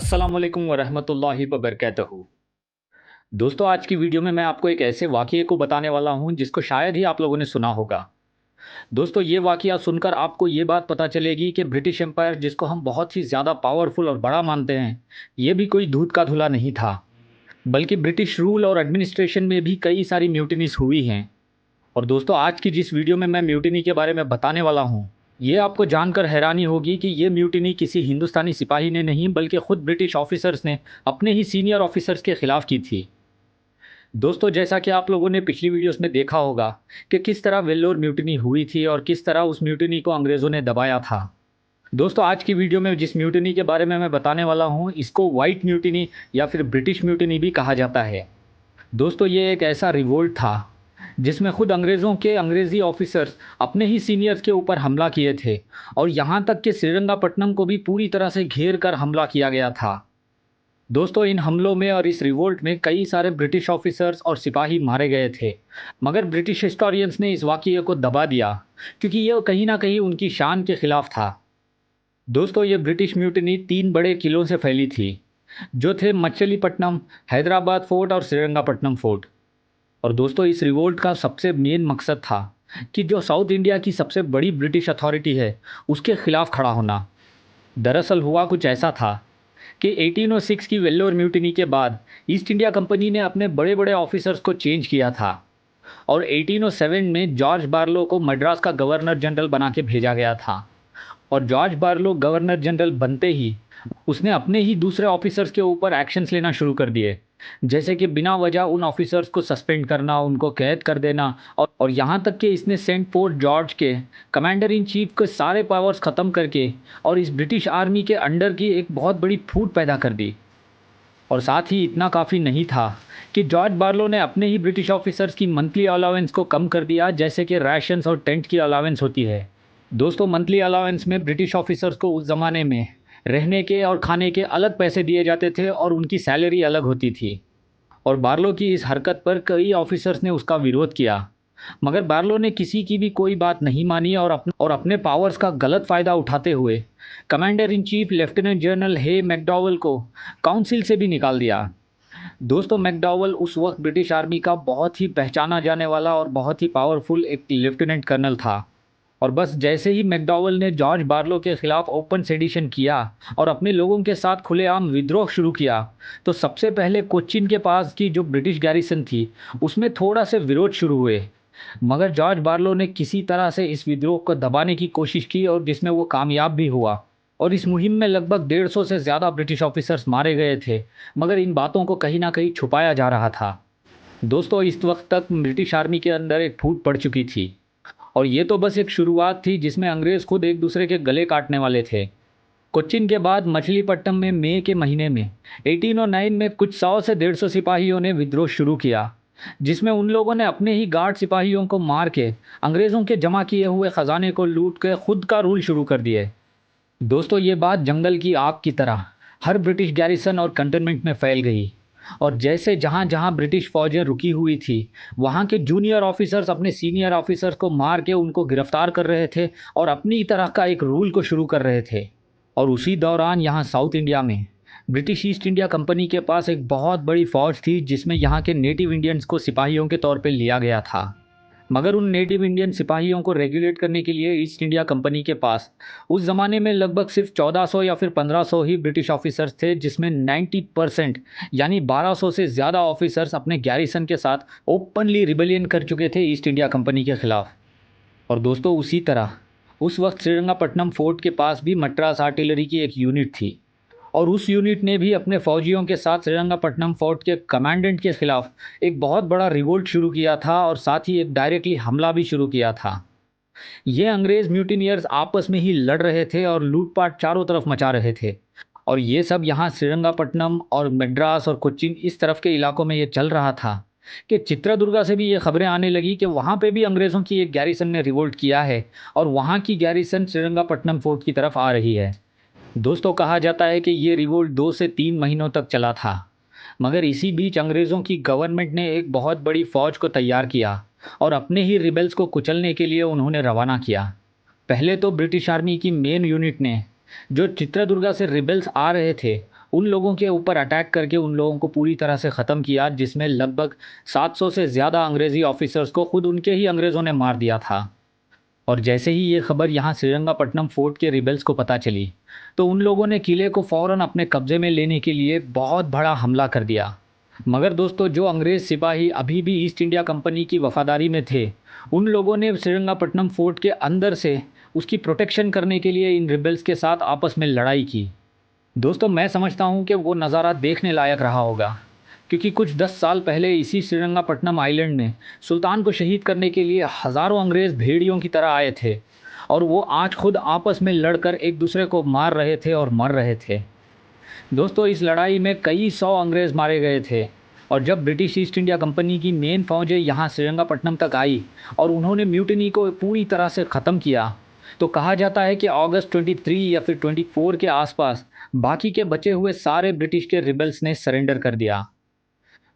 अस्सलाम वालेकुम वरहमतुल्लाहि वबरकातुहू। दोस्तों, आज की वीडियो में मैं आपको एक ऐसे वाक़ये को बताने वाला हूं जिसको शायद ही आप लोगों ने सुना होगा। दोस्तों, ये वाक़या सुनकर आपको ये बात पता चलेगी कि ब्रिटिश एम्पायर जिसको हम बहुत ही ज़्यादा पावरफुल और बड़ा मानते हैं, ये भी कोई दूध का धुला नहीं था। बल्कि ब्रिटिश रूल और एडमिनिस्ट्रेशन में भी कई सारी म्यूटिनीज़ हुई हैं। और दोस्तों, आज की जिस वीडियो में मैं म्यूटिनी के बारे में बताने वाला हूँ, ये आपको जानकर हैरानी होगी कि ये म्यूटिनी किसी हिंदुस्तानी सिपाही ने नहीं बल्कि खुद ब्रिटिश ऑफिसर्स ने अपने ही सीनियर ऑफिसर्स के खिलाफ की थी। दोस्तों, जैसा कि आप लोगों ने पिछली वीडियोस में देखा होगा कि किस तरह वेल्लोर म्यूटिनी हुई थी और किस तरह उस म्यूटिनी को अंग्रेज़ों ने दबाया था। दोस्तों, आज की वीडियो में जिस म्यूटिनी के बारे में मैं बताने वाला हूँ, इसको वाइट म्यूटिनी या फिर ब्रिटिश म्यूटिनी भी कहा जाता है। दोस्तों, ये एक ऐसा रिवोल्ट था जिसमें खुद अंग्रेज़ों के अंग्रेज़ी ऑफिसर्स अपने ही सीनियर्स के ऊपर हमला किए थे और यहाँ तक कि श्रीरंगापट्टनम को भी पूरी तरह से घेर कर हमला किया गया था। दोस्तों, इन हमलों में और इस रिवोल्ट में कई सारे ब्रिटिश ऑफिसर्स और सिपाही मारे गए थे, मगर ब्रिटिश हिस्टोरियंस ने इस वाक़ये को दबा दिया क्योंकि ये कहीं ना कहीं उनकी शान के खिलाफ था। दोस्तों, ये ब्रिटिश म्यूटिनी 3 बड़े किलों से फैली थी, जो थे मछलीपट्टनम, हैदराबाद फोर्ट और श्रीरंगापट्टनम फोर्ट। और दोस्तों, इस रिवोल्ट का सबसे मेन मकसद था कि जो साउथ इंडिया की सबसे बड़ी ब्रिटिश अथॉरिटी है, उसके खिलाफ खड़ा होना। दरअसल हुआ कुछ ऐसा था कि 1806 की वेल्लोर म्यूटिनी के बाद ईस्ट इंडिया कंपनी ने अपने बड़े बड़े ऑफिसर्स को चेंज किया था और 1807 में जॉर्ज बार्लो को मद्रास का गवर्नर जनरल बना के भेजा गया था। और जॉर्ज बार्लो गवर्नर जनरल बनते ही उसने अपने ही दूसरे ऑफिसर्स के ऊपर एक्शंस लेना शुरू कर दिए, जैसे कि बिना वजह उन ऑफिसर्स को सस्पेंड करना, उनको कैद कर देना और यहाँ तक कि इसने सेंट फोर्ट जॉर्ज के कमांडर इन चीफ के सारे पावर्स ख़त्म करके और इस ब्रिटिश आर्मी के अंडर की एक बहुत बड़ी फूट पैदा कर दी। और साथ ही इतना काफ़ी नहीं था कि जॉर्ज बार्लो ने अपने ही ब्रिटिश ऑफिसर्स की मंथली अलाउंस को कम कर दिया, जैसे कि राशंस और टेंट की अलाउंस होती है। दोस्तों, मंथली अलाउंस में ब्रिटिश ऑफिसर्स को उस ज़माने में रहने के और खाने के अलग पैसे दिए जाते थे और उनकी सैलरी अलग होती थी। और बार्लो की इस हरकत पर कई ऑफिसर्स ने उसका विरोध किया, मगर बार्लो ने किसी की भी कोई बात नहीं मानी और अपने पावर्स का गलत फ़ायदा उठाते हुए commander in chief lieutenant general Hay Macdowall को काउंसिल से भी निकाल दिया। दोस्तों, मैकडॉवल उस वक्त ब्रिटिश आर्मी का बहुत ही पहचाना जाने वाला और बहुत ही पावरफुल एक लेफ्टिनेंट कर्नल था। और बस जैसे ही मैकडॉवल ने जॉर्ज बार्लो के खिलाफ ओपन सेडिशन किया और अपने लोगों के साथ खुलेआम विद्रोह शुरू किया, तो सबसे पहले कोच्चिन के पास की जो ब्रिटिश गैरिसन थी, उसमें थोड़ा से विरोध शुरू हुए। मगर जॉर्ज बार्लो ने किसी तरह से इस विद्रोह को दबाने की कोशिश की और जिसमें वो कामयाब भी हुआ। और इस मुहिम में लगभग 150 से ज़्यादा ब्रिटिश ऑफिसर्स मारे गए थे, मगर इन बातों को कहीं ना कहीं छुपाया जा रहा था। दोस्तों, इस वक्त तक ब्रिटिश आर्मी के अंदर एक फूट पड़ चुकी थी और ये तो बस एक शुरुआत थी जिसमें अंग्रेज़ खुद एक दूसरे के गले काटने वाले थे। कोच्चिन के बाद मछलीपट्टनम में मई के महीने में 1809 में कुछ 100 से 150 सिपाहियों ने विद्रोह शुरू किया, जिसमें उन लोगों ने अपने ही गार्ड सिपाहियों को मार के अंग्रेज़ों के जमा किए हुए ख़जाने को लूट के खुद का रूल शुरू कर दिए। दोस्तों, ये बात जंगल की आग की तरह हर ब्रिटिश गैरिसन और कंटोनमेंट में फैल गई और जैसे जहाँ जहाँ ब्रिटिश फौजें रुकी हुई थी, वहाँ के जूनियर ऑफिसर्स अपने सीनियर ऑफिसर्स को मार के उनको गिरफ्तार कर रहे थे और अपनी तरह का एक रूल को शुरू कर रहे थे। और उसी दौरान यहाँ साउथ इंडिया में ब्रिटिश ईस्ट इंडिया कंपनी के पास एक बहुत बड़ी फ़ौज थी, जिसमें यहाँ के नेटिव इंडियंस को सिपाहियों के तौर पर लिया गया था। मगर उन नेटिव इंडियन सिपाहियों को रेगुलेट करने के लिए ईस्ट इंडिया कंपनी के पास उस ज़माने में लगभग सिर्फ 1400 या फिर 1500 ही ब्रिटिश ऑफिसर्स थे, जिसमें 90% यानी 1200 से ज़्यादा ऑफिसर्स अपने गैरिसन के साथ ओपनली रिबेलियन कर चुके थे ईस्ट इंडिया कंपनी के ख़िलाफ़। और दोस्तों, उसी तरह उस वक्त श्रीरंगापट्टनम फोर्ट के पास भी मद्रास आर्टिलरी की एक यूनिट थी और उस यूनिट ने भी अपने फौजियों के साथ श्रीरंगापट्टनम फोर्ट के कमांडेंट के खिलाफ एक बहुत बड़ा रिवोल्ट शुरू किया था और साथ ही एक डायरेक्टली हमला भी शुरू किया था। ये अंग्रेज म्यूटिनियर्स आपस में ही लड़ रहे थे और लूटपाट चारों तरफ मचा रहे थे। और ये सब यहाँ श्रीरंगापट्टनम और मद्रास और कोच्चिन इस तरफ के इलाकों में ये चल रहा था कि चित्रदुर्गा से भी ये खबरें आने लगी कि वहाँ पे भी अंग्रेज़ों की एक गैरिसन ने रिवोल्ट किया है और वहाँ की गैरिसन श्रीरंगापट्टनम फोर्ट की तरफ आ रही है। दोस्तों, कहा जाता है कि ये रिवोल्ट 2 से 3 महीनों तक चला था, मगर इसी बीच अंग्रेज़ों की गवर्नमेंट ने एक बहुत बड़ी फ़ौज को तैयार किया और अपने ही रिबेल्स को कुचलने के लिए उन्होंने रवाना किया। पहले तो ब्रिटिश आर्मी की मेन यूनिट ने, जो चित्रदुर्गा से रिबेल्स आ रहे थे, उन लोगों के ऊपर अटैक करके उन लोगों को पूरी तरह से ख़त्म किया, जिसमें लगभग 700 से ज़्यादा अंग्रेज़ी ऑफिसर्स को खुद उनके ही अंग्रेज़ों ने मार दिया था। और जैसे ही ये खबर यहाँ श्रीरंगपट्टनम फोर्ट के रिबेल्स को पता चली, तो उन लोगों ने किले को फ़ौरन अपने कब्ज़े में लेने के लिए बहुत बड़ा हमला कर दिया। मगर दोस्तों, जो अंग्रेज़ सिपाही अभी भी ईस्ट इंडिया कंपनी की वफ़ादारी में थे, उन लोगों ने श्रीरंगपट्टनम फोर्ट के अंदर से उसकी प्रोटेक्शन करने के लिए इन रिबेल्स के साथ आपस में लड़ाई की। दोस्तों, मैं समझता हूँ कि वो नज़ारा देखने लायक रहा होगा, क्योंकि कुछ 10 साल पहले इसी श्रीरंगपट्टनम आइलैंड में सुल्तान को शहीद करने के लिए हज़ारों अंग्रेज़ भेड़ियों की तरह आए थे, और वो आज खुद आपस में लड़कर एक दूसरे को मार रहे थे और मर रहे थे। दोस्तों, इस लड़ाई में कई 100 अंग्रेज़ मारे गए थे, और जब ब्रिटिश ईस्ट इंडिया कंपनी की मेन फ़ौजें यहाँ श्रीरंगपट्टनम तक आई और उन्होंने म्यूटिनी को पूरी तरह से ख़त्म किया, तो कहा जाता है कि अगस्त 23 या फिर 24 के आसपास बाकी के बचे हुए सारे ब्रिटिश के रिबेल्स ने सरेंडर कर दिया।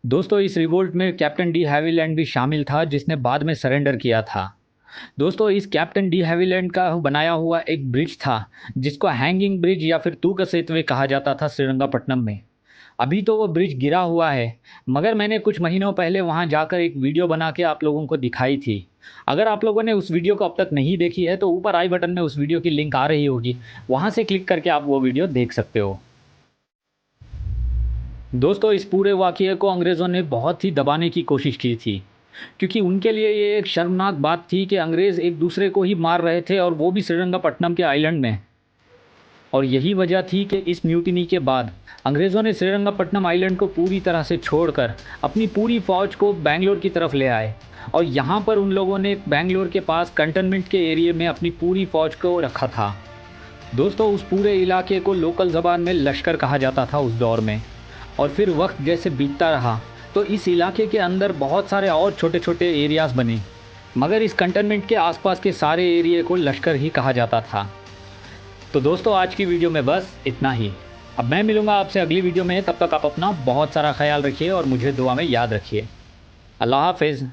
दोस्तों, इस रिवोल्ट में कैप्टन डी हैविलैंड भी शामिल था, जिसने बाद में सरेंडर किया था। दोस्तों, इस कैप्टन डी हैविलैंड का बनाया हुआ एक ब्रिज था, जिसको हैंगिंग ब्रिज या फिर तूक सेतुवे कहा जाता था श्रीरंगपट्टनम में। अभी तो वो ब्रिज गिरा हुआ है, मगर मैंने कुछ महीनों पहले वहाँ जाकर एक वीडियो बना के आप लोगों को दिखाई थी। अगर आप लोगों ने उस वीडियो को अब तक नहीं देखी है, तो ऊपर आई बटन में उस वीडियो की लिंक आ रही होगी, वहाँ से क्लिक करके आप वो वीडियो देख सकते हो। दोस्तों, इस पूरे वाक़ये को अंग्रेज़ों ने बहुत ही दबाने की कोशिश की थी, क्योंकि उनके लिए ये एक शर्मनाक बात थी कि अंग्रेज़ एक दूसरे को ही मार रहे थे, और वो भी श्रीरंगपट्टनम के आइलैंड में। और यही वजह थी कि इस म्यूटिनी के बाद अंग्रेज़ों ने श्रीरंगपट्टनम आइलैंड को पूरी तरह से छोड़कर अपनी पूरी फ़ौज को बेंगलोर की तरफ ले आए, और यहाँ पर उन लोगों ने बेंगलोर के पास कंटोनमेंट के एरिया में अपनी पूरी फ़ौज को रखा था। दोस्तों, उस पूरे इलाके को लोकल ज़बान में लश्कर कहा जाता था उस दौर में। और फिर वक्त जैसे बीतता रहा, तो इस इलाके के अंदर बहुत सारे और छोटे छोटे एरियाज़ बने, मगर इस कंटोनमेंट के आसपास के सारे एरिया को लश्कर ही कहा जाता था। तो दोस्तों, आज की वीडियो में बस इतना ही। अब मैं मिलूँगा आपसे अगली वीडियो में, तब तक आप अपना बहुत सारा ख्याल रखिए और मुझे दुआ में याद रखिए। अल्लाह हाफ़िज़।